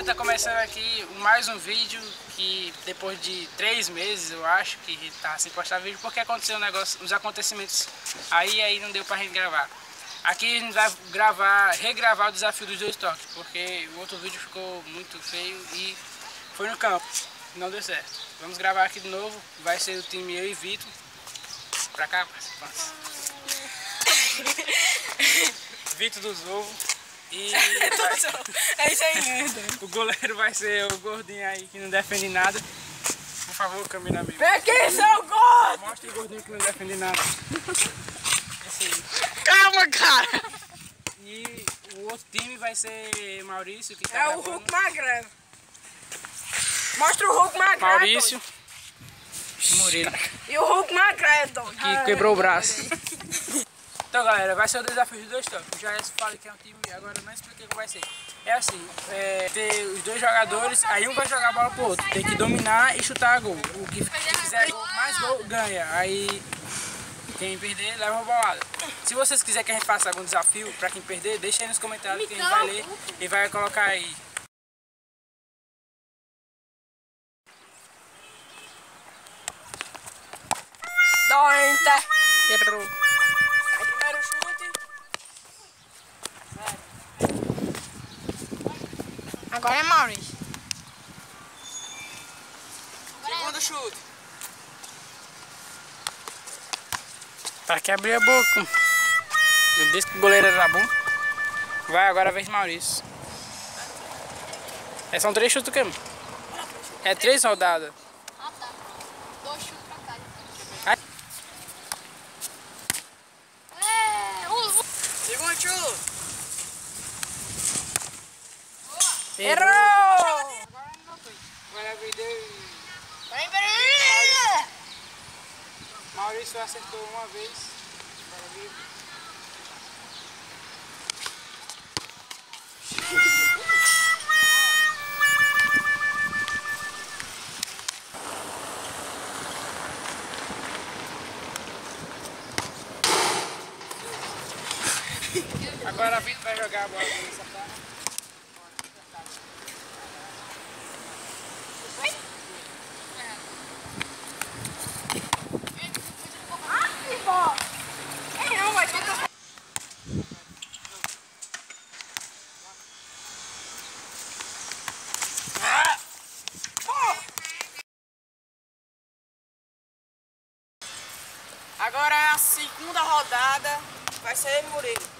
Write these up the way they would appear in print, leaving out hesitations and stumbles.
tá começando aqui mais um vídeo que depois de 3 meses, eu acho, que tá sem postar vídeo, porque aconteceu um negócio, uns acontecimentos aí não deu pra gente gravar. Aqui a gente vai regravar o desafio dos 2 toques, porque o outro vídeo ficou muito feio e foi no campo, não deu certo. Vamos gravar aqui de novo, vai ser o time eu e Vitor. Pra cá, participantes. Vitor dos ovos. E é isso aí, né? O goleiro vai ser o gordinho aí que não defende nada. Por favor, cameraman. Vem aqui, seu gordo! Mostra o gordinho que não defende nada. Esse aí. Calma, cara! E o outro time vai ser Maurício, que tá É o gravando. Hulk magrelo. Mostra o Hulk magrelo. Maurício. Murilo. E o Hulk magrelo. Que quebrou o braço. Então, galera, vai ser o desafio de 2 toques. Já falei que é um time, agora eu não expliquei como vai ser. É assim, ter os 2 jogadores, aí um vai jogar a bola pro outro. Tem que dominar e chutar a gol. O que fizer mais gol ganha. Aí quem perder leva uma bolada. Se vocês quiserem que a gente faça algum desafio pra quem perder, deixa aí nos comentários que a gente vai ler e vai colocar aí. Doente. Errou. Primeiro chute. Agora é Maurício. Segundo chute. Para que abrir a boca. Eu disse que o goleiro era bom. Vai, agora a vez Maurício. São 3 chutes do que? É 3 rodadas. Ah, tá. 2 chutes pra cá. Ai. Segundo chute. Errou! Agora a vez dele. Peraí. Maurício acertou uma vez. Agora a vez. Agora a Vitor vai jogar a bola nessa cara. Agora é a segunda rodada. Vai ser Murilo.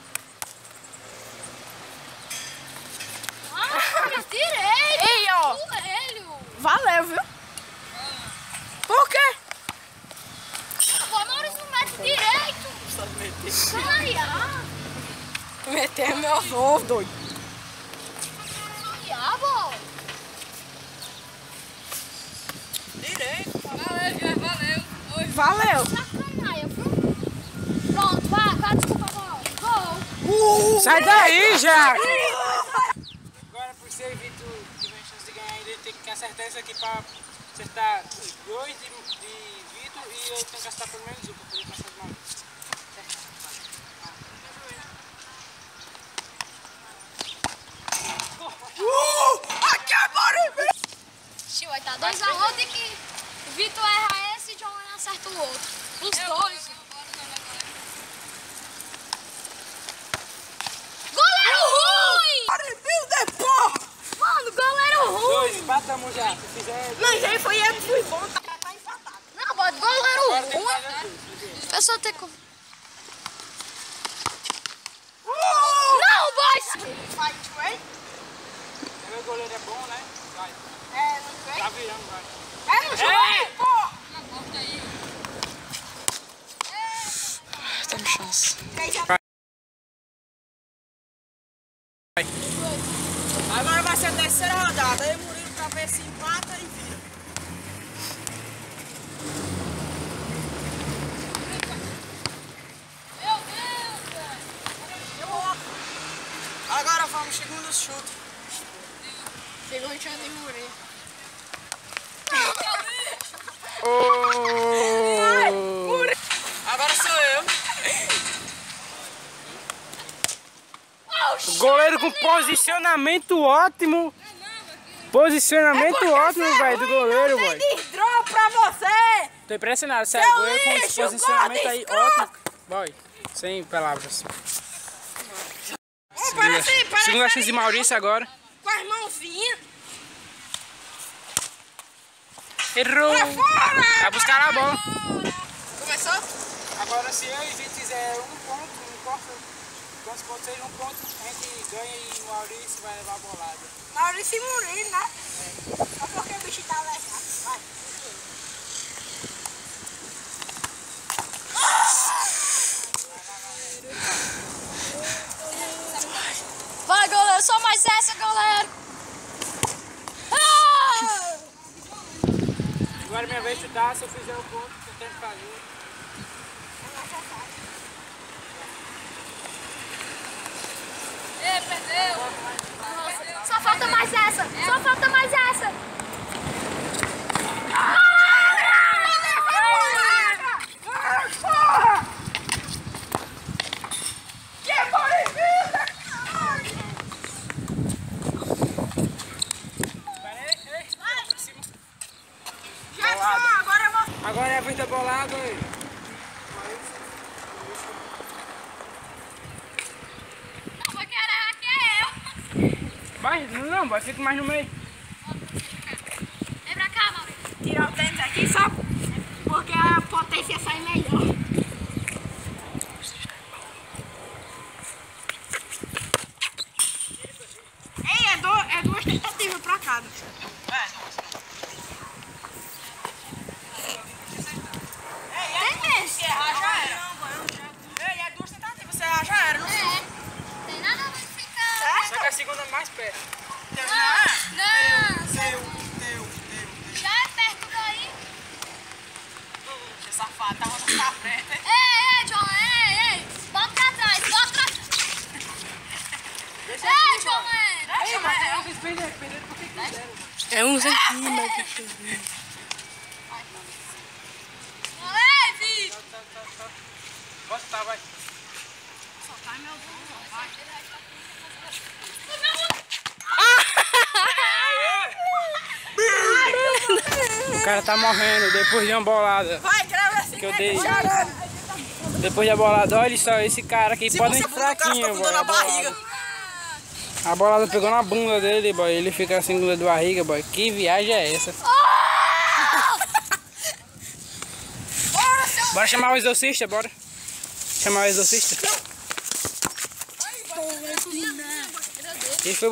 Direito! Ei, ó. Coelho! Valeu, viu? Por quê? Pô, Maurício não mete direito! Ai, Meter meus ovos, doido. diabo! Direito. Valeu! Valeu. Sacanagem, viu? Pronto, vai, desculpa, gol! Sai daí, Jack! Agora, por ser Vitor tiver chance de ganhar, ele tem que acertar isso aqui pra acertar 2 de Vitor e eu tenho que acertar pelo menos 1 pra poder passar de Maurício. Aqui agora! Tio, vai estar 2x1 e que Vitor erra esse e John acerta o outro. Os dois. Goleiro ruim! Arrepio de porra! Mano, goleiro ruim! 2, empatamos já. Se fizer. Mas aí foi eu que fui bom, tá empatado. Não, bota goleiro Agora tem que ruim! fazer 2. A pessoa tem como... Não, boys! Fight, right? Meu goleiro é bom, né? Vai. É, não foi? Tá virando, vai. É no jogo, porra! Temos chance. Agora vai ser a terceira rodada. Aí o Murilo pra ver se empata e vira. Meu Deus, velho! Agora vamos, segundo chute. Chegou o chão de Murilo. Agora sou eu. Goleiro com posicionamento ótimo. Posicionamento ótimo, velho, do goleiro, boy. Drone pra você! Tô impressionado, Seu sério, goleiro com esse lixo, posicionamento gordo, aí escroto. ótimo. Boy, sem palavras. Parece Segunda chance de Maurício agora. com as mãozinhas. Errou! Fora! Vai buscar a bola. Começou? Agora se eu e o Vitor fizer um ponto, não importa quantos pontos seja um ponto, a gente ganha e o Maurício vai levar a bolada. Maurício Murilo, né? Só porque o bicho tá legal. Vai. Vai, goleiro, só mais essa, goleiro. Ah! Agora é minha vez de chutar, se eu fizer o ponto que eu tenho que fazer. Ei, perdeu. Só falta mais essa. Só falta mais essa. Agora é a vez da bolada, aí. Não, vai querer aqui é eu. Vai, não, vai, fica mais no meio. Vem pra cá, Maurício. Tirar o tênis aqui só porque a potência sai melhor. Ei, é duas tentativas pra cada. Se errar já era. Ei, é duas tentativas, se errar já era, não sei. Tem nada a ficar. Só que a segunda é mais perto. Não. Teu. Já é perto daí. Esse safado tá rodando pra frente. Ei, John, ei. Bota pra trás, bota pra trás. Ei, John, Ei, mas vocês perderam porque quiseram. É uns aqui, mas... Ei, Vi. Bota, tá, vai. Soltar meu bom, vai. O cara tá morrendo depois de uma bolada Vai, grava assim que eu dei. chorando. Depois da bolada, olha só, esse cara aqui pode ir fraquinho, boy, a bolada. A bolada pegou na bunda dele, boy. Ele fica assim com dor de barriga, boy. Que viagem é essa? Bora chamar o exorcista, bora. Chamar o exorcista. Esse foi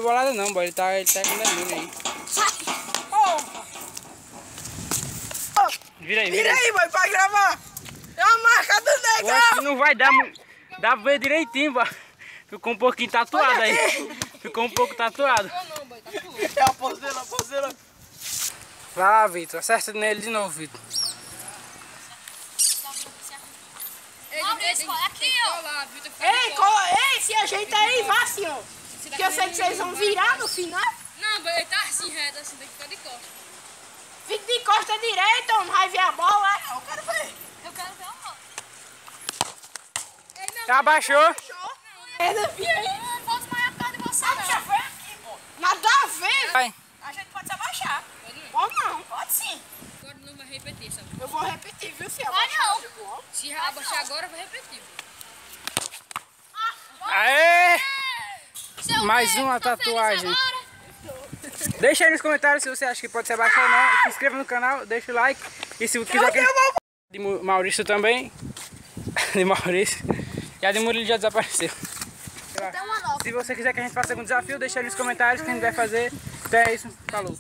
bolada não, boy. Ele tá com demônio aí. Vira aí, Vira aí, boy, pra gravar. É uma marca do Eu acho que negão. não vai dar muito. Dá pra ver direitinho, boy. Ficou um pouquinho tatuado aí. Ficou um pouco tatuado. É a poseira. Vai lá, Vitor. Acerta nele de novo, Vitor. Maurício, olha aqui, ó. Ei, se ajeita aí, vá assim, ó. Que eu sei que vocês vão virar no final. Não, ele tá assim, reto, assim, tem que ficar de costas. Fique de costa direita, não vai ver a bola. Eu quero ver. Eu quero ver a bola. Já abaixou. Fosse maior por causa de você, Já não. foi aqui, pô. Nada a ver. Vai. A gente pode se abaixar. Pode não, pode sim. Agora não vai repetir, sabe? Eu vou repetir, viu, se Vai abaixar. não. Se abaixar agora, vai repetir. Aê! Seu Mais Pedro, uma tá feliz tatuagem. agora? Deixa aí nos comentários se você acha que pode se abaixar ou não. Se inscreva no canal, deixa o like. E se quiser que... De Maurício também. De Maurício. E a de Murilo já desapareceu. Tem uma nova. Se você quiser que a gente faça algum desafio, deixa aí nos comentários que a gente vai fazer. Então é isso. Falou.